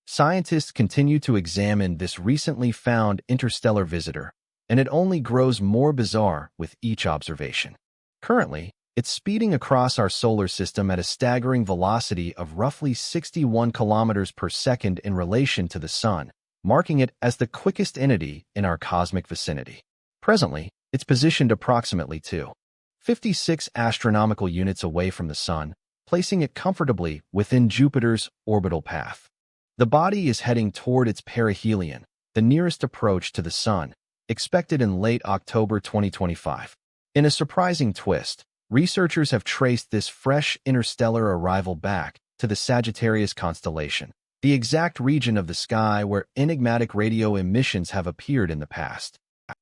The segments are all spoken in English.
Scientists continue to examine this recently found interstellar visitor, and it only grows more bizarre with each observation. Currently, it's speeding across our solar system at a staggering velocity of roughly 61 kilometers per second in relation to the Sun, marking it as the quickest entity in our cosmic vicinity. Presently, it's positioned approximately 256 astronomical units away from the Sun, placing it comfortably within Jupiter's orbital path. The body is heading toward its perihelion, the nearest approach to the Sun, expected in late October 2025. In a surprising twist, researchers have traced this fresh interstellar arrival back to the Sagittarius constellation, the exact region of the sky where enigmatic radio emissions have appeared in the past.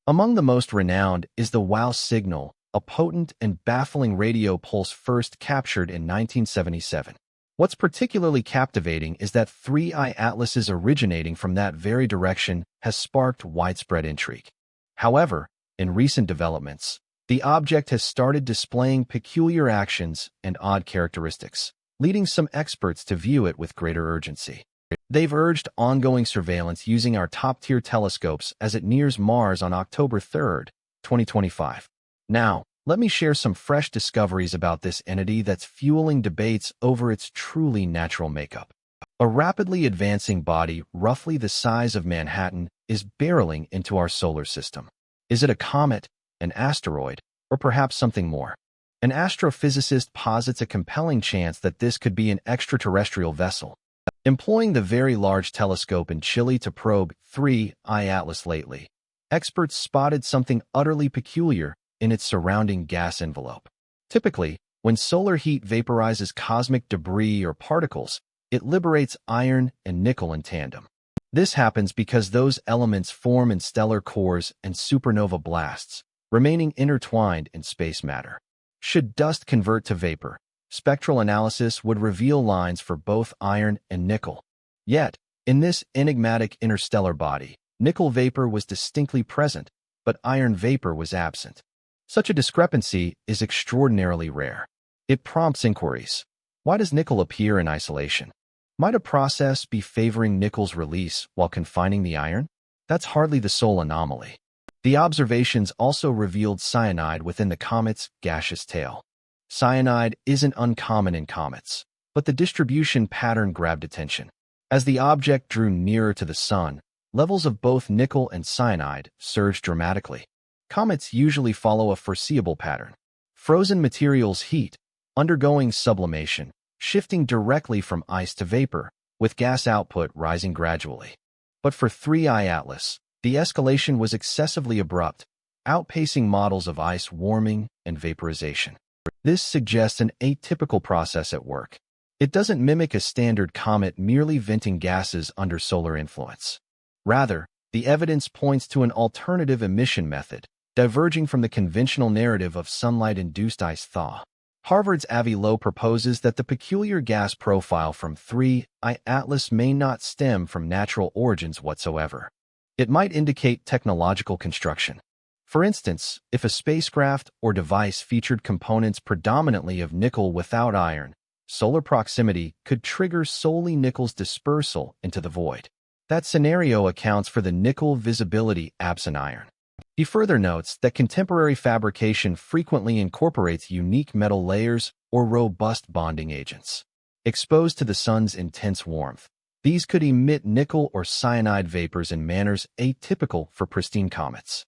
Among the most renowned is the WOW signal, a potent and baffling radio pulse first captured in 1977. What's particularly captivating is that 3I-Atlases originating from that very direction has sparked widespread intrigue. However, in recent developments, the object has started displaying peculiar actions and odd characteristics, leading some experts to view it with greater urgency. They've urged ongoing surveillance using our top-tier telescopes as it nears Mars on October 3, 2025. Now, let me share some fresh discoveries about this entity that's fueling debates over its truly natural makeup. A rapidly advancing body roughly the size of Manhattan is barreling into our solar system. Is it a comet, an asteroid, or perhaps something more? An astrophysicist posits a compelling chance that this could be an extraterrestrial vessel. Employing the Very Large Telescope in Chile to probe 3I-Atlas lately, experts spotted something utterly peculiar in its surrounding gas envelope. Typically, when solar heat vaporizes cosmic debris or particles, it liberates iron and nickel in tandem. This happens because those elements form in stellar cores and supernova blasts, remaining intertwined in space matter. Should dust convert to vapor, spectral analysis would reveal lines for both iron and nickel. Yet, in this enigmatic interstellar body, nickel vapor was distinctly present, but iron vapor was absent. Such a discrepancy is extraordinarily rare. It prompts inquiries. Why does nickel appear in isolation? Might a process be favoring nickel's release while confining the iron? That's hardly the sole anomaly. The observations also revealed cyanide within the comet's gaseous tail. Cyanide isn't uncommon in comets, but the distribution pattern grabbed attention. As the object drew nearer to the Sun, levels of both nickel and cyanide surged dramatically. Comets usually follow a foreseeable pattern. Frozen materials heat, undergoing sublimation, shifting directly from ice to vapor, with gas output rising gradually. But for 3I-Atlas, the escalation was excessively abrupt, outpacing models of ice warming and vaporization. This suggests an atypical process at work. It doesn't mimic a standard comet merely venting gases under solar influence. Rather, the evidence points to an alternative emission method, diverging from the conventional narrative of sunlight-induced ice thaw. Harvard's Avi Loeb proposes that the peculiar gas profile from 3I-Atlas may not stem from natural origins whatsoever. It might indicate technological construction. For instance, if a spacecraft or device featured components predominantly of nickel without iron, solar proximity could trigger solely nickel's dispersal into the void. That scenario accounts for the nickel visibility absent iron. He further notes that contemporary fabrication frequently incorporates unique metal layers or robust bonding agents. Exposed to the Sun's intense warmth, these could emit nickel or cyanide vapors in manners atypical for pristine comets.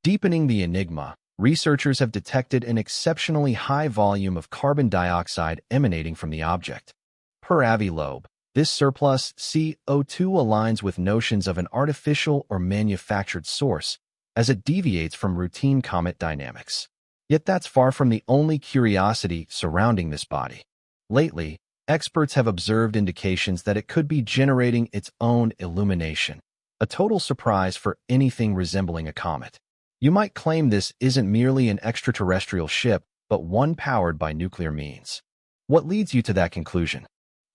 Deepening the enigma, researchers have detected an exceptionally high volume of carbon dioxide emanating from the object. Per Avi Loeb, this surplus CO2 aligns with notions of an artificial or manufactured source, as it deviates from routine comet dynamics. Yet that's far from the only curiosity surrounding this body. Lately, experts have observed indications that it could be generating its own illumination, a total surprise for anything resembling a comet. You might claim this isn't merely an extraterrestrial ship, but one powered by nuclear means. What leads you to that conclusion?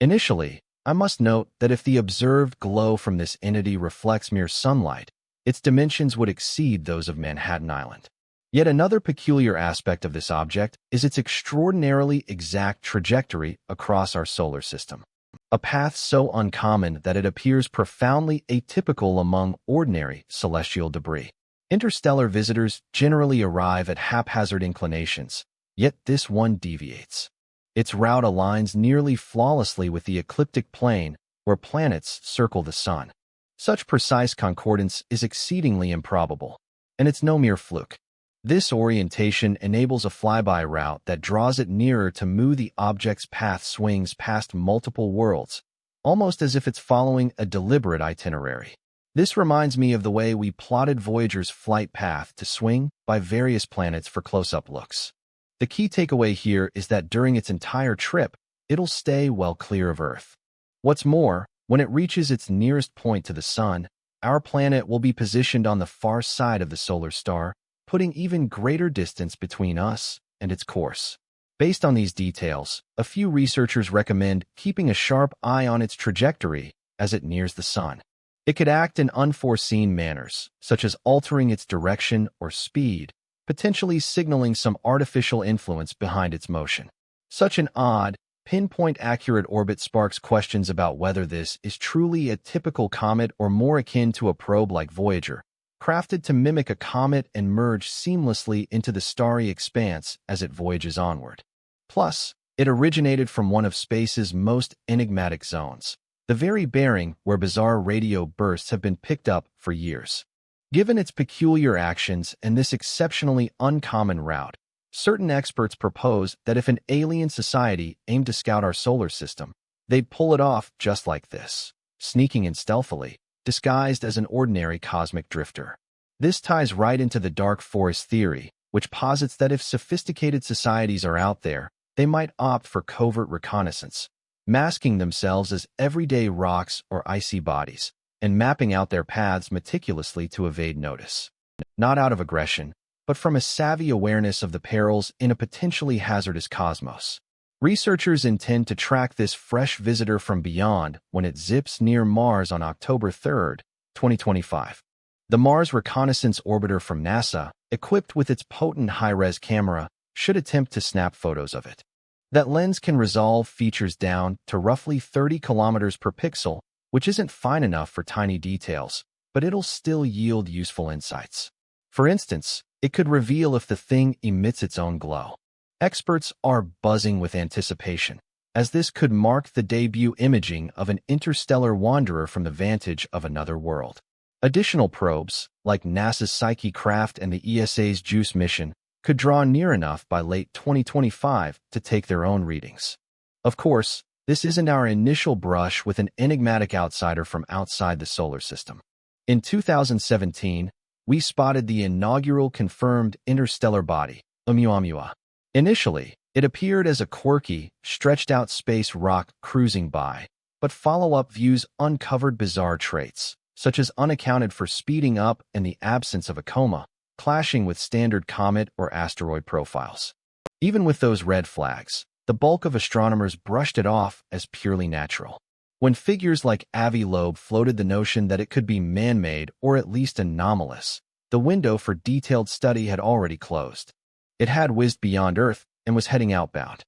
Initially, I must note that if the observed glow from this entity reflects mere sunlight, its dimensions would exceed those of Manhattan Island. Yet another peculiar aspect of this object is its extraordinarily exact trajectory across our solar system. a path so uncommon that it appears profoundly atypical among ordinary celestial debris. Interstellar visitors generally arrive at haphazard inclinations, yet this one deviates. Its route aligns nearly flawlessly with the ecliptic plane where planets circle the sun. Such precise concordance is exceedingly improbable, and it's no mere fluke. This orientation enables a flyby route that draws it nearer to the object's path swings past multiple worlds, almost as if it's following a deliberate itinerary. This reminds me of the way we plotted Voyager's flight path to swing by various planets for close-up looks. The key takeaway here is that during its entire trip, it'll stay well clear of Earth. What's more, when it reaches its nearest point to the Sun, our planet will be positioned on the far side of the solar star, putting even greater distance between us and its course. Based on these details, a few researchers recommend keeping a sharp eye on its trajectory as it nears the Sun. It could act in unforeseen manners, such as altering its direction or speed, potentially signaling some artificial influence behind its motion. Such an odd, pinpoint-accurate orbit sparks questions about whether this is truly a typical comet or more akin to a probe like Voyager, crafted to mimic a comet and merge seamlessly into the starry expanse as it voyages onward. Plus, it originated from one of space's most enigmatic zones, the very bearing where bizarre radio bursts have been picked up for years. Given its peculiar actions and this exceptionally uncommon route, certain experts propose that if an alien society aimed to scout our solar system, they'd pull it off just like this, sneaking in stealthily, disguised as an ordinary cosmic drifter. This ties right into the dark forest theory, which posits that if sophisticated societies are out there, they might opt for covert reconnaissance, masking themselves as everyday rocks or icy bodies, and mapping out their paths meticulously to evade notice. Not out of aggression, but from a savvy awareness of the perils in a potentially hazardous cosmos. Researchers intend to track this fresh visitor from beyond when it zips near Mars on October 3, 2025. The Mars Reconnaissance Orbiter from NASA, equipped with its potent high-res camera, should attempt to snap photos of it. That lens can resolve features down to roughly 30 kilometers per pixel, which isn't fine enough for tiny details, but it'll still yield useful insights. For instance, it could reveal if the thing emits its own glow. Experts are buzzing with anticipation, as this could mark the debut imaging of an interstellar wanderer from the vantage of another world. Additional probes, like NASA's Psyche craft and the ESA's JUICE mission, could draw near enough by late 2025 to take their own readings. Of course, this isn't our initial brush with an enigmatic outsider from outside the solar system. In 2017, we spotted the inaugural confirmed interstellar body, Oumuamua. Initially, it appeared as a quirky, stretched-out space rock cruising by, but follow-up views uncovered bizarre traits, such as unaccounted for speeding up and the absence of a coma, clashing with standard comet or asteroid profiles. Even with those red flags, the bulk of astronomers brushed it off as purely natural. When figures like Avi Loeb floated the notion that it could be man-made or at least anomalous, the window for detailed study had already closed. It had whizzed beyond Earth and was heading outbound.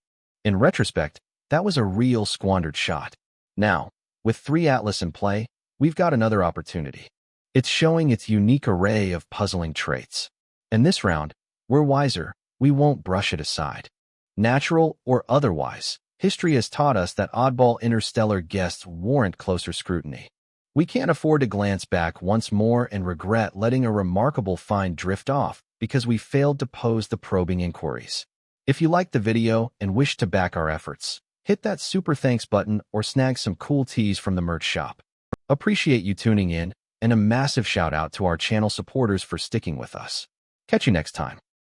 In retrospect, that was a real squandered shot. Now, with 3I-Atlas in play, we've got another opportunity. It's showing its unique array of puzzling traits. And this round, we're wiser, we won't brush it aside. Natural or otherwise, history has taught us that oddball interstellar guests warrant closer scrutiny. We can't afford to glance back once more and regret letting a remarkable find drift off because we failed to pose the probing inquiries. If you liked the video and wish to back our efforts, hit that super thanks button or snag some cool tees from the merch shop. Appreciate you tuning in, and a massive shout out to our channel supporters for sticking with us. Catch you next time.